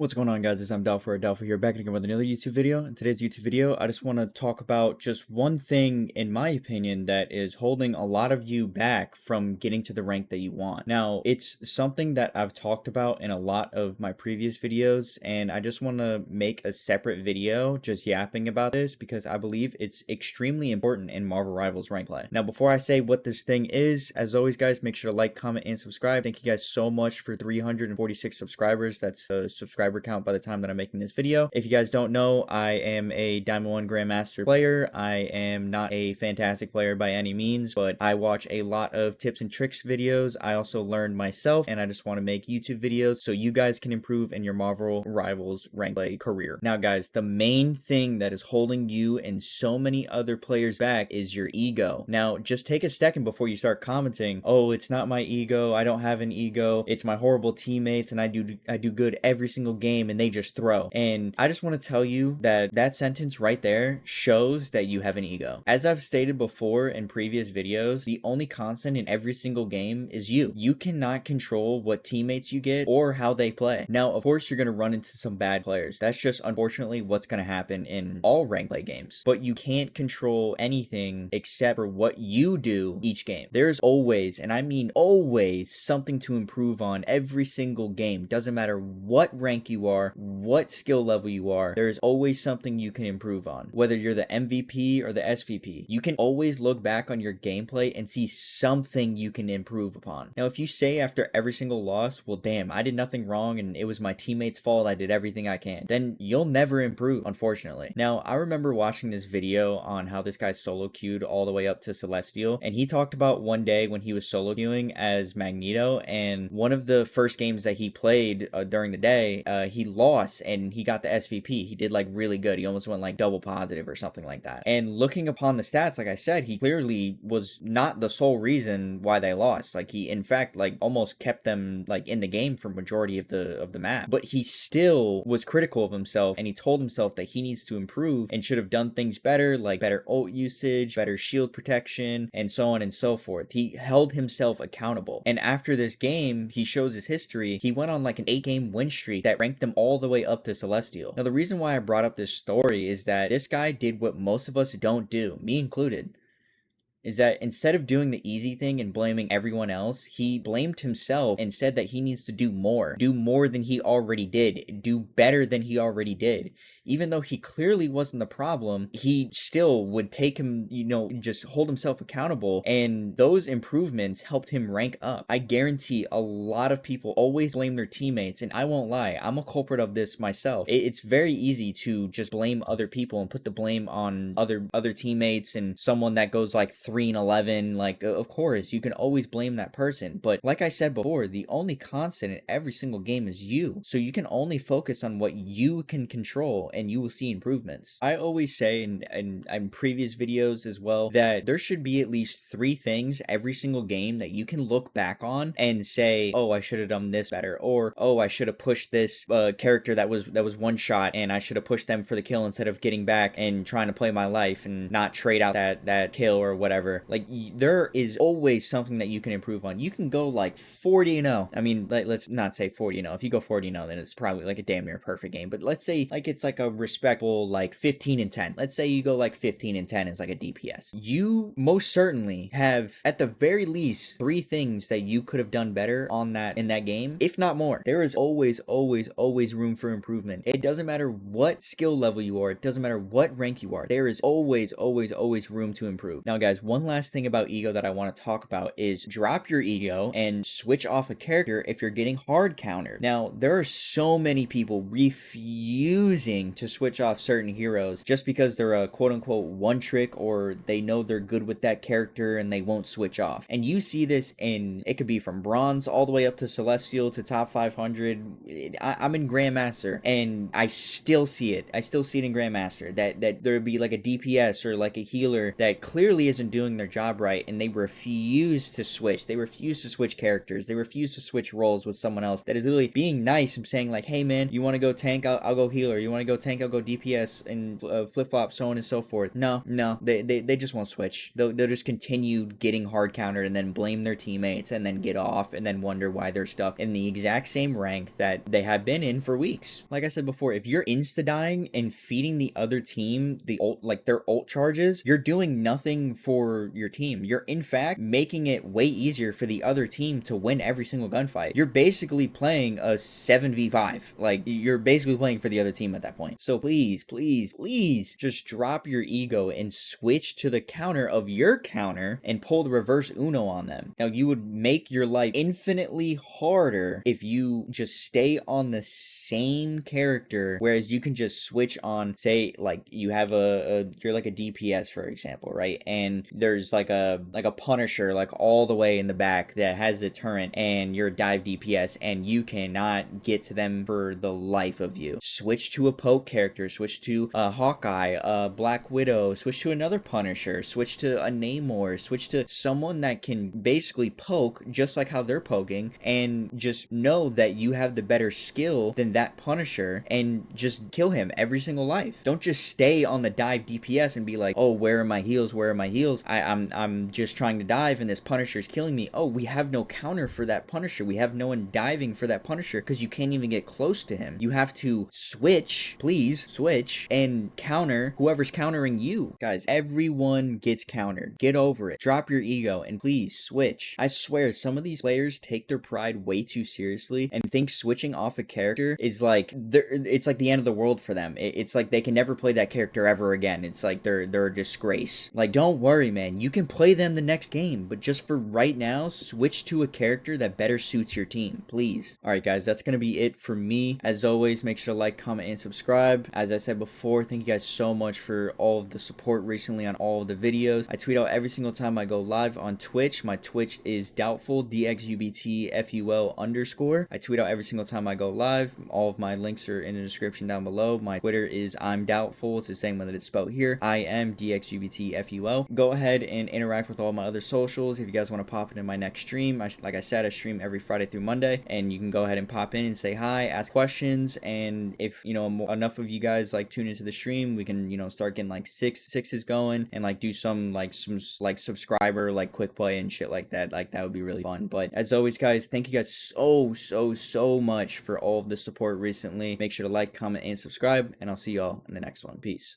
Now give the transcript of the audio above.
What's going on, guys? It's Dalfor here, back again with another YouTube video. In today's YouTube video, I just want to talk about just one thing, in my opinion, that is holding a lot of you back from getting to the rank that you want. Now, it's something that I've talked about in a lot of my previous videos, and I just want to make a separate video just yapping about this because I believe it's extremely important in Marvel Rivals rank play. Now, before I say what this thing is, as always, guys, make sure to like, comment, and subscribe. Thank you guys so much for 346 subscribers. That's the subscriber count by the time that I'm making this video. If you guys don't know, I am a Diamond 1 Grandmaster player. I am not a fantastic player by any means, but I watch a lot of tips and tricks videos. I also learn myself, and I just want to make YouTube videos so you guys can improve in your Marvel Rivals rank play career. Now, guys, the main thing that is holding you and so many other players back is your ego. Now, just take a second before you start commenting, oh, it's not my ego, I don't have an ego, it's my horrible teammates, and I do good every single game and they just throw. And I just want to tell you that that sentence right there shows that you have an ego. As I've stated before in previous videos, the only constant in every single game is you. You cannot control what teammates you get or how they play. Now, of course, you're going to run into some bad players. That's just unfortunately what's going to happen in all rank play games. But you can't control anything except for what you do each game. There's always, and I mean always, something to improve on every single game. Doesn't matter what rank you are, what skill level you are, there's always something you can improve on. Whether you're the MVP or the SVP, you can always look back on your gameplay and see something you can improve upon. Now, if you say after every single loss, well, damn, I did nothing wrong and it was my teammates' fault, I did everything I can, then you'll never improve, unfortunately. Now, I remember watching this video on how this guy solo queued all the way up to Celestial, and he talked about one day when he was solo queuing as Magneto, and one of the first games that he played during the day, he lost and he got the SVP. He did like really good. He almost went like double positive or something like that. And looking upon the stats, like I said, he clearly was not the sole reason why they lost. Like he, in fact, like almost kept them like in the game for majority of the map. But he still was critical of himself, and he told himself that he needs to improve and should have done things better, like better ult usage, better shield protection, and so on and so forth. He held himself accountable. And after this game, he shows his history. He went on like an 8-game win streak that ranked them all the way up to Celestial. Now, the reason why I brought up this story is that this guy did what most of us don't do, me included, is that instead of doing the easy thing and blaming everyone else, he blamed himself and said that he needs to do more than he already did, do better than he already did. Even though he clearly wasn't the problem, he still would take him, just hold himself accountable, and those improvements helped him rank up. I guarantee a lot of people always blame their teammates, and I won't lie, I'm a culprit of this myself. It's very easy to just blame other people and put the blame on other teammates and someone that goes like 3-11, like, of course, you can always blame that person. But like I said before, the only constant in every single game is you. So you can only focus on what you can control, and you will see improvements. I always say in previous videos as well that there should be at least 3 things every single game that you can look back on and say, oh, I should have done this better, or oh, I should have pushed this character that was one shot, and I should have pushed them for the kill instead of getting back and trying to play my life and not trade out that kill or whatever. Like, there is always something that you can improve on. You can go like 40-0. I mean, let's not say 40-0. If you go 40-0, then it's probably like a damn near perfect game. But let's say like it's like a respectable like 15-10. Let's say you go like 15-10 as like a DPS. You most certainly have at the very least 3 things that you could have done better on that in that game, if not more. There is always room for improvement. It doesn't matter what skill level you are. It doesn't matter what rank you are. There is always room to improve. Now, guys, one last thing about ego that I want to talk about is drop your ego and switch off a character if you're getting hard countered. Now, there are so many people refusing to switch off certain heroes just because they're a quote-unquote one trick, or they know they're good with that character and they won't switch off. And you see this it could be from bronze all the way up to Celestial to top 500. I'm in Grandmaster and I still see it. I still see it in Grandmaster that there'd be like a DPS or like a healer that clearly isn't doing doing their job right, and they refuse to switch. They refuse to switch characters. They refuse to switch roles with someone else that is literally being nice and saying like, hey man, you want to go tank, I'll go healer. You want to go tank, I'll go DPS, and flip-flop, so on and so forth. No, they just won't switch. They'll just continue getting hard countered and then blame their teammates and then get off and then wonder why they're stuck in the exact same rank that they have been in for weeks. Like I said before, if you're insta-dying and feeding the other team the ult, like their ult charges, you're doing nothing for your team. You're in fact making it way easier for the other team to win every single gunfight. You're basically playing a 7v5. Like, you're basically playing for the other team at that point. So please, please, please just drop your ego and switch to the counter of your counter and pull the reverse Uno on them. Now, you would make your life infinitely harder if you just stay on the same character, whereas you can just switch on, say, like you have you're like a DPS, for example, right? And there's like a Punisher like all the way in the back that has the turret, and you're a dive DPS and you cannot get to them for the life of you. Switch to a poke character, switch to a Hawkeye, a Black Widow, switch to another Punisher, switch to a Namor, switch to someone that can basically poke just like how they're poking, and just know that you have the better skill than that Punisher and just kill him every single life. Don't just stay on the dive DPS and be like, oh, where are my heals? Where are my heals? I'm just trying to dive and this Punisher's killing me. Oh, we have no counter for that Punisher. We have no one diving for that Punisher because you can't even get close to him. You have to switch, please switch, and counter whoever's countering you. Guys, everyone gets countered. Get over it. Drop your ego and please switch. I swear, some of these players take their pride way too seriously and think switching off a character is like, it's like the end of the world for them. It's like they can never play that character ever again. It's like they're a disgrace. Like, don't worry, man. You can play them the next game, but just for right now, switch to a character that better suits your team, please. Alright guys, that's gonna be it for me. As always, make sure to like, comment, and subscribe. As I said before, thank you guys so much for all of the support recently on all of the videos. I tweet out every single time I go live on Twitch. My Twitch is doubtful, DXUBTFUL_. I tweet out every single time I go live. All of my links are in the description down below. My Twitter is I'm doubtful. It's the same one that it's spelled here. I am DXUBTFUL. Go ahead and interact with all my other socials. If you guys want to pop into my next stream, like I said, I stream every Friday through Monday, and you can go ahead and pop in and say hi, ask questions, and if you know enough of you guys like tune into the stream, we can start getting like sixes going and like do some subscriber like quick play and shit like that. Like, that would be really fun. But as always, guys, thank you guys so much for all of the support recently. Make sure to like, comment, and subscribe, and I'll see y'all in the next one. Peace.